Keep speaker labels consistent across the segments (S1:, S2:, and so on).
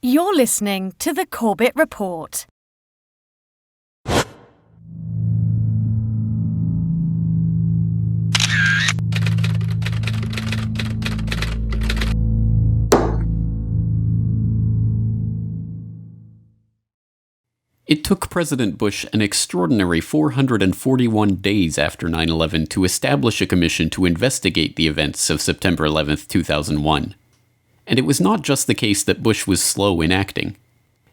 S1: You're listening to the Corbett Report.
S2: It took President Bush an extraordinary 441 days after 9/11 to establish a commission to investigate the events of September 11, 2001. And it was not just the case that Bush was slow in acting.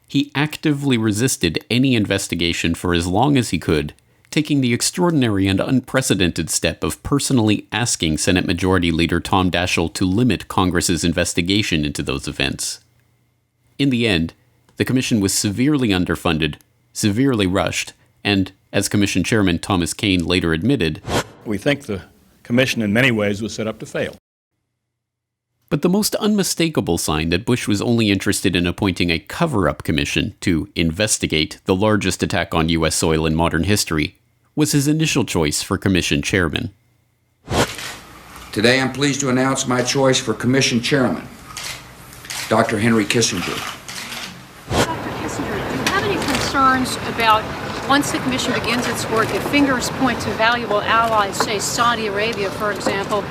S2: He actively resisted any investigation for as long as he could, taking the extraordinary and unprecedented step of personally asking Senate Majority Leader Tom Daschle to limit Congress's investigation into those events. In the end, the commission was severely underfunded, severely rushed, and, as Commission Chairman Thomas Kean later admitted,
S3: "We think the commission in many ways was set up to fail."
S2: But the most unmistakable sign that Bush was only interested in appointing a cover-up commission to investigate the largest attack on U.S. soil in modern history was his initial choice for commission chairman.
S4: Today I'm pleased to announce my choice for commission chairman, Dr. Henry Kissinger.
S5: Dr. Kissinger, do you have any concerns about, once the commission begins its work, if fingers point to valuable allies, say Saudi Arabia, for example,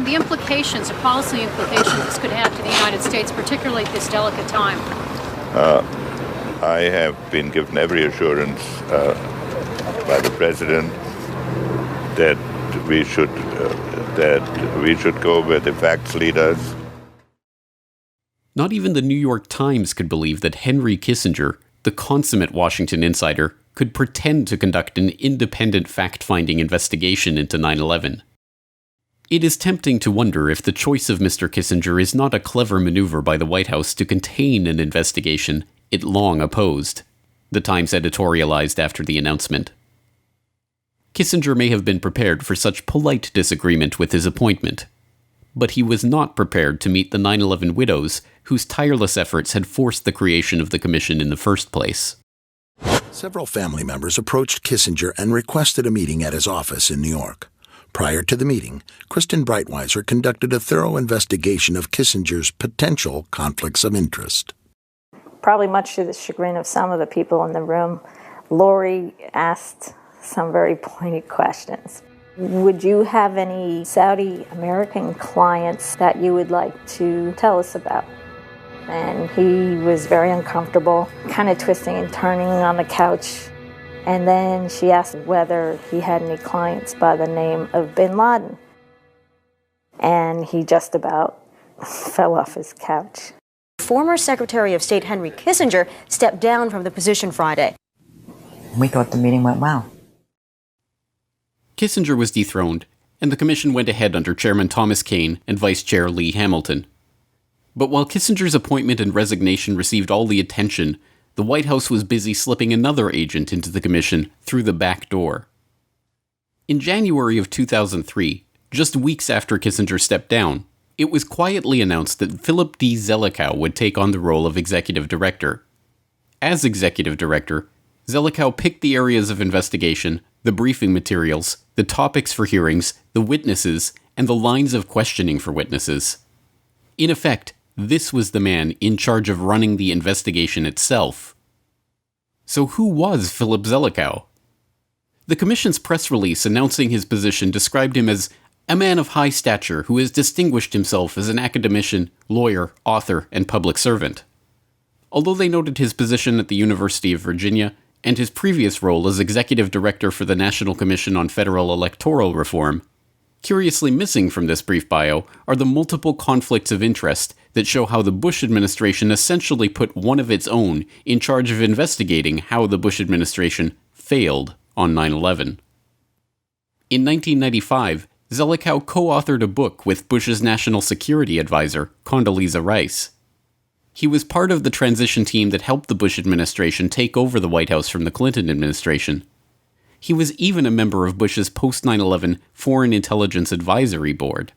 S5: the implications, the policy implications this could have to the United States, particularly at this delicate time?
S6: I have been given every assurance by the President that we should go where the facts lead us.
S2: Not even the New York Times could believe that Henry Kissinger, the consummate Washington insider, could pretend to conduct an independent fact-finding investigation into 9/11. It is tempting to wonder if the choice of Mr. Kissinger is not a clever maneuver by the White House to contain an investigation it long opposed, the Times editorialized after the announcement. Kissinger may have been prepared for such polite disagreement with his appointment, but he was not prepared to meet the 9/11 widows whose tireless efforts had forced the creation of the commission in the first place.
S7: Several family members approached Kissinger and requested a meeting at his office in New York. Prior to the meeting, Kristen Breitweiser conducted a thorough investigation of Kissinger's potential conflicts of interest.
S8: Probably much to the chagrin of some of the people in the room, Lori asked some very pointed questions. Would you have any Saudi American clients that you would like to tell us about? And he was very uncomfortable, kind of twisting and turning on the couch. And then she asked whether he had any clients by the name of Bin Laden. And he just about fell off his couch.
S9: Former Secretary of State Henry Kissinger stepped down from the position Friday.
S10: We thought the meeting went well.
S2: Kissinger was dethroned, and the commission went ahead under Chairman Thomas Kean and Vice Chair Lee Hamilton. But while Kissinger's appointment and resignation received all the attention, the White House was busy slipping another agent into the commission through the back door. In January of 2003, just weeks after Kissinger stepped down, it was quietly announced that Philip D. Zelikow would take on the role of executive director. As executive director, Zelikow picked the areas of investigation, the briefing materials, the topics for hearings, the witnesses, and the lines of questioning for witnesses. In effect, this was the man in charge of running the investigation itself. So who was Philip Zelikow? The Commission's press release announcing his position described him as a man of high stature who has distinguished himself as an academician, lawyer, author, and public servant. Although they noted his position at the University of Virginia and his previous role as executive director for the National Commission on Federal Electoral Reform, curiously missing from this brief bio are the multiple conflicts of interest that show how the Bush administration essentially put one of its own in charge of investigating how the Bush administration failed on 9/11. In 1995, Zelikow co-authored a book with Bush's national security advisor, Condoleezza Rice. He was part of the transition team that helped the Bush administration take over the White House from the Clinton administration. He was even a member of Bush's post-9/11 Foreign Intelligence Advisory Board.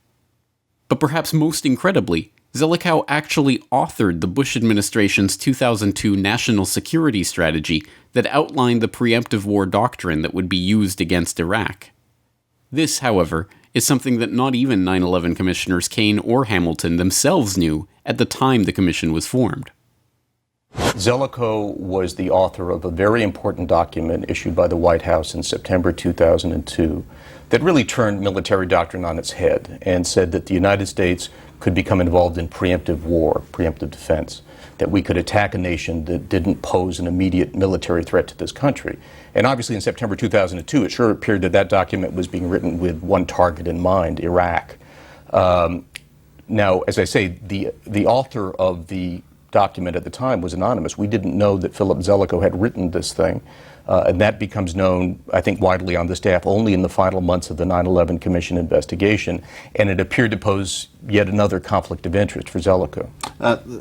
S2: But perhaps most incredibly, Zelikow actually authored the Bush administration's 2002 national security strategy that outlined the preemptive war doctrine that would be used against Iraq. This, however, is something that not even 9/11 Commissioners Kean or Hamilton themselves knew at the time the commission was formed.
S11: Zelikow was the author of a very important document issued by the White House in September 2002 that really turned military doctrine on its head and said that the United States could become involved in preemptive war, preemptive defense, that we could attack a nation that didn't pose an immediate military threat to this country. And obviously in September 2002, it sure appeared that that document was being written with one target in mind, Iraq. Now, as I say, the author of the document at the time was anonymous. We didn't know that Philip Zelikow had written this thing, and that becomes known, I think, widely on the staff only in the final months of the 9/11 Commission investigation, and it appeared to pose yet another conflict of interest for Zelikow.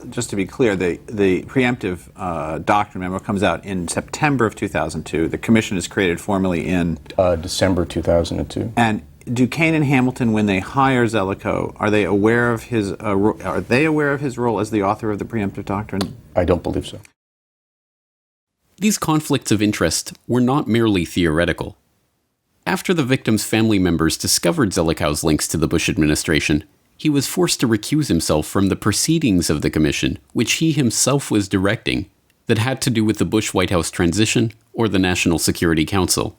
S12: Just to be clear, the preemptive doctrine memo comes out in September of 2002. The commission is created formally in
S11: December 2002.
S12: And do Kane and Hamilton, when they hire Zelikow, are they aware of his role as the author of the preemptive doctrine?
S11: I don't believe so.
S2: These conflicts of interest were not merely theoretical. After the victim's family members discovered Zelikow's links to the Bush administration, he was forced to recuse himself from the proceedings of the commission, which he himself was directing, that had to do with the Bush White House transition or the National Security Council.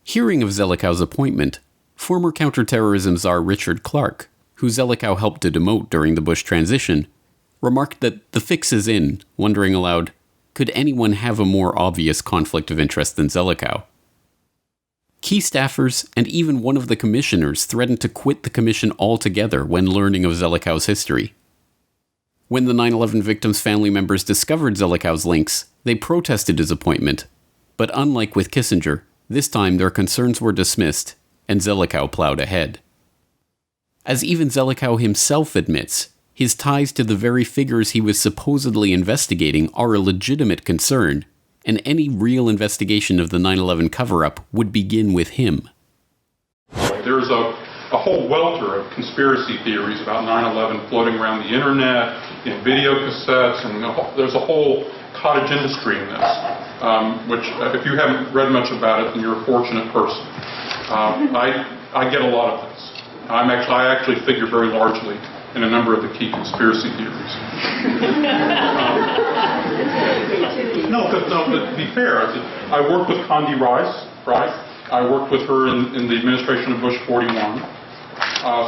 S2: Hearing of Zelikow's appointment, former counterterrorism czar Richard Clarke, who Zelikow helped to demote during the Bush transition, remarked that the fix is in, wondering aloud, could anyone have a more obvious conflict of interest than Zelikow? Key staffers and even one of the commissioners threatened to quit the commission altogether when learning of Zelikow's history. When the 9/11 victims' family members discovered Zelikow's links, they protested his appointment, but unlike with Kissinger, this time their concerns were dismissed, and Zelikow plowed ahead. As even Zelikow himself admits, his ties to the very figures he was supposedly investigating are a legitimate concern, and any real investigation of the 9/11 cover-up would begin with him.
S13: There's a whole welter of conspiracy theories about 9/11 floating around the internet, in video cassettes, and there's a whole cottage industry in this, which if you haven't read much about it, then you're a fortunate person. I get a lot of this. I actually figure very largely in a number of the key conspiracy theories. No, but to be fair, I worked with Condi Rice, right? I worked with her in the administration of Bush 41.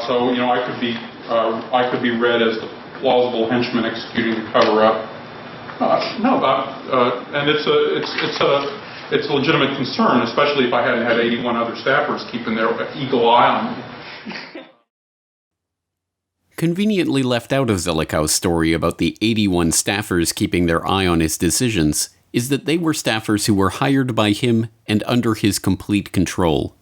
S13: So I could be read as the plausible henchman executing the cover-up. And it's a legitimate concern, especially if I hadn't had 81 other staffers keeping their eagle eye on me.
S2: Conveniently left out of Zelikow's story about the 81 staffers keeping their eye on his decisions is that they were staffers who were hired by him and under his complete control.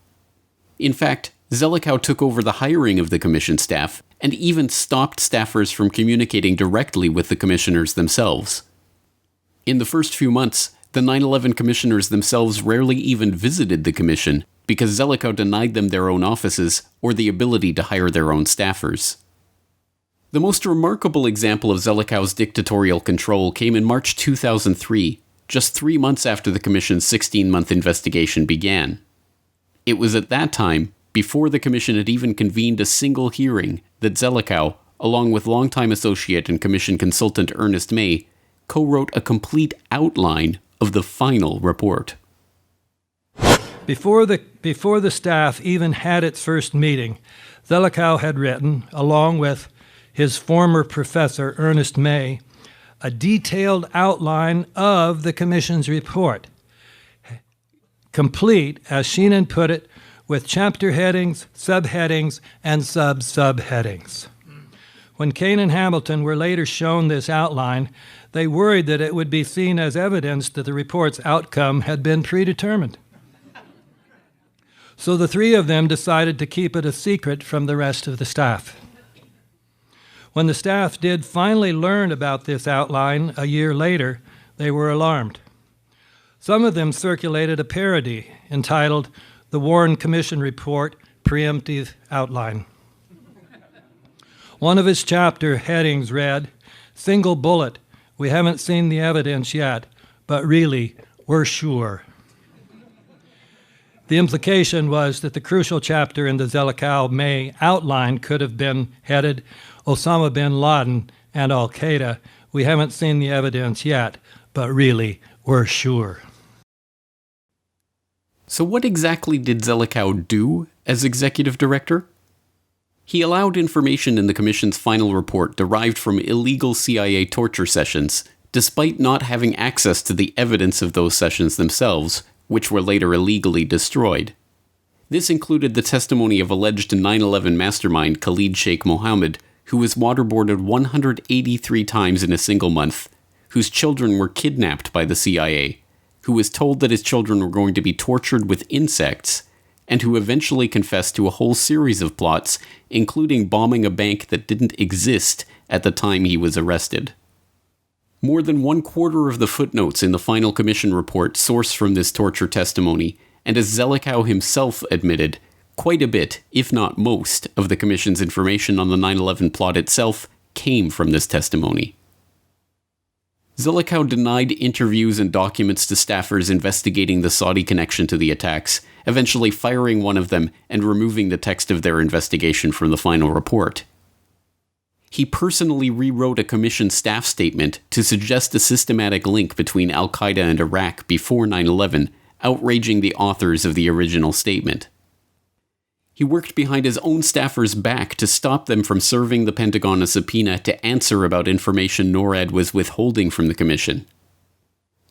S2: In fact, Zelikow took over the hiring of the commission staff and even stopped staffers from communicating directly with the commissioners themselves. In the first few months, the 9/11 commissioners themselves rarely even visited the commission because Zelikow denied them their own offices or the ability to hire their own staffers. The most remarkable example of Zelikow's dictatorial control came in March 2003, just 3 months after the Commission's 16-month investigation began. It was at that time, before the Commission had even convened a single hearing, that Zelikow, along with longtime associate and Commission consultant Ernest May, co-wrote a complete outline of the final report.
S14: Before the staff even had its first meeting, Zelikow had written, along with his former professor, Ernest May, a detailed outline of the Commission's report, complete, as Sheenan put it, with chapter headings, subheadings, and sub-subheadings. When Kane and Hamilton were later shown this outline, they worried that it would be seen as evidence that the report's outcome had been predetermined. So the three of them decided to keep it a secret from the rest of the staff. When the staff did finally learn about this outline a year later, they were alarmed. Some of them circulated a parody entitled The Warren Commission Report Preemptive Outline. One of its chapter headings read, "Single bullet, we haven't seen the evidence yet, but really, we're sure." The implication was that the crucial chapter in the Zelikow-May outline could have been headed Osama bin Laden and Al-Qaeda, We haven't seen the evidence yet, but really, we're sure.
S2: So what exactly did Zelikow do as executive director? He allowed information in the Commission's final report derived from illegal CIA torture sessions, despite not having access to the evidence of those sessions themselves, which were later illegally destroyed. This included the testimony of alleged 9/11 mastermind Khalid Sheikh Mohammed, who was waterboarded 183 times in a single month, whose children were kidnapped by the CIA, who was told that his children were going to be tortured with insects, and who eventually confessed to a whole series of plots, including bombing a bank that didn't exist at the time he was arrested. More than 1/4 of the footnotes in the final commission report source from this torture testimony, and as Zelikow himself admitted, quite a bit, if not most, of the commission's information on the 9/11 plot itself came from this testimony. Zelikow denied interviews and documents to staffers investigating the Saudi connection to the attacks, eventually firing one of them and removing the text of their investigation from the final report. He personally rewrote a commission staff statement to suggest a systematic link between al-Qaeda and Iraq before 9/11, outraging the authors of the original statement. He worked behind his own staffers' back to stop them from serving the Pentagon a subpoena to answer about information NORAD was withholding from the commission.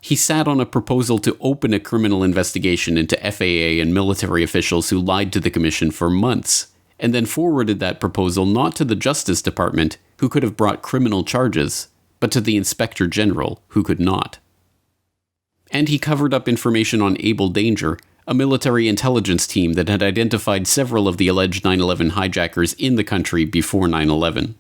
S2: He sat on a proposal to open a criminal investigation into FAA and military officials who lied to the commission for months, and then forwarded that proposal not to the Justice Department, who could have brought criminal charges, but to the Inspector General, who could not. And he covered up information on Able Danger, a military intelligence team that had identified several of the alleged 9/11 hijackers in the country before 9/11.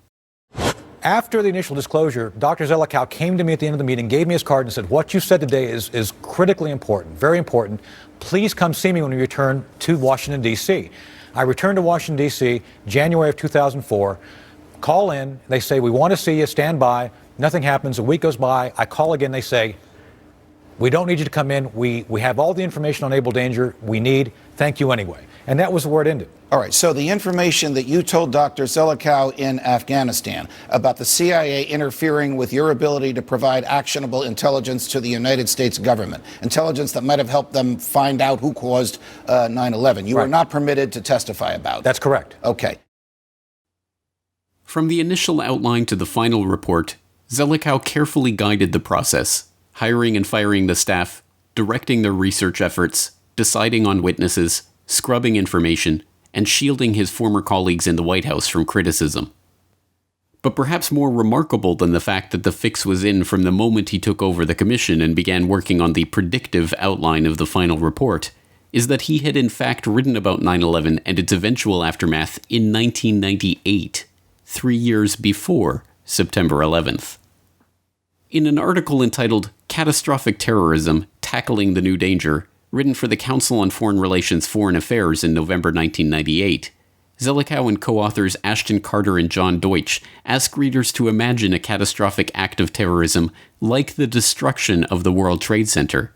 S15: After the initial disclosure, Dr. Zelikow came to me at the end of the meeting, gave me his card and said, "What you said today is critically important, very important. Please come see me when we return to Washington, D.C." I returned to Washington, D.C., January of 2004, call in, they say, "We want to see you, stand by." Nothing happens. A week goes by. I call again. They say, "We don't need you to come in. We have all the information on Able Danger we need. Thank you anyway." And that was where it ended.
S16: All right, so the information that you told Dr. Zelikow in Afghanistan about the CIA interfering with your ability to provide actionable intelligence to the United States government, intelligence that might have helped them find out who caused 9/11, you were not permitted to testify about.
S15: That's correct.
S16: Okay.
S2: From the initial outline to the final report, Zelikow carefully guided the process, hiring and firing the staff, directing their research efforts, deciding on witnesses, scrubbing information, and shielding his former colleagues in the White House from criticism. But perhaps more remarkable than the fact that the fix was in from the moment he took over the commission and began working on the predictive outline of the final report, is that he had in fact written about 9/11 and its eventual aftermath in 1998, 3 years before September 11th. In an article entitled Catastrophic Terrorism, Tackling the New Danger, written for the Council on Foreign Relations Foreign Affairs in November 1998, Zelikow and co-authors Ashton Carter and John Deutsch ask readers to imagine a catastrophic act of terrorism like the destruction of the World Trade Center.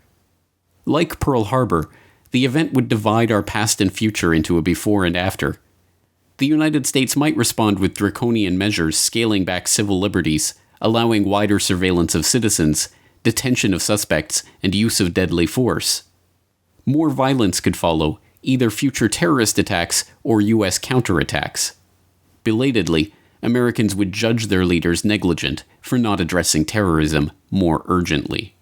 S2: Like Pearl Harbor, the event would divide our past and future into a before and after. The United States might respond with draconian measures scaling back civil liberties, allowing wider surveillance of citizens, detention of suspects, and use of deadly force. More violence could follow, either future terrorist attacks or U.S. counterattacks. Belatedly, Americans would judge their leaders negligent for not addressing terrorism more urgently.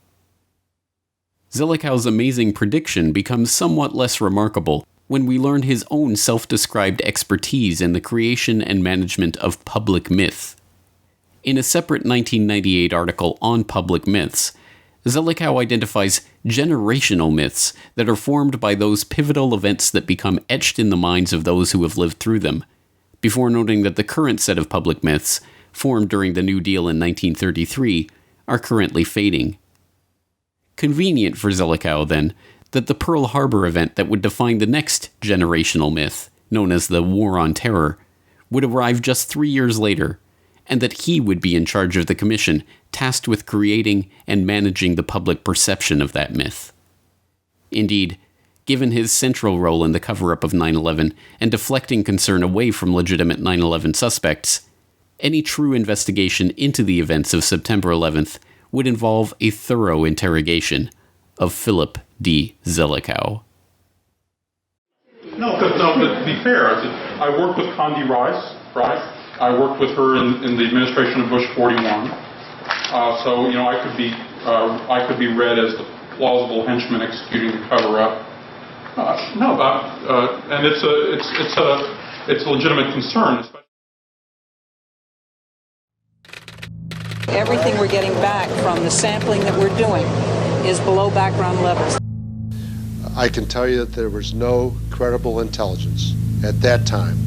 S2: Zelikow's amazing prediction becomes somewhat less remarkable when we learn his own self-described expertise in the creation and management of public myth. In a separate 1998 article on public myths, Zelikow identifies generational myths that are formed by those pivotal events that become etched in the minds of those who have lived through them, before noting that the current set of public myths, formed during the New Deal in 1933, are currently fading. Convenient for Zelikow, then, that the Pearl Harbor event that would define the next generational myth, known as the War on Terror, would arrive just 3 years later, and that he would be in charge of the commission tasked with creating and managing the public perception of that myth. Indeed, given his central role in the cover-up of 9/11 and deflecting concern away from legitimate 9/11 suspects, Any true investigation into the events of September 11th would involve a thorough interrogation of Philip D. Zelikow.
S13: No, but to be fair, I worked with Condi Rice, right? I worked with her in the administration of Bush 41. So, you know, I could be read as the plausible henchman executing the cover-up. And it's a legitimate concern.
S17: Everything we're getting back from the sampling that we're doing is below background levels.
S18: I can tell you that there was no credible intelligence at that time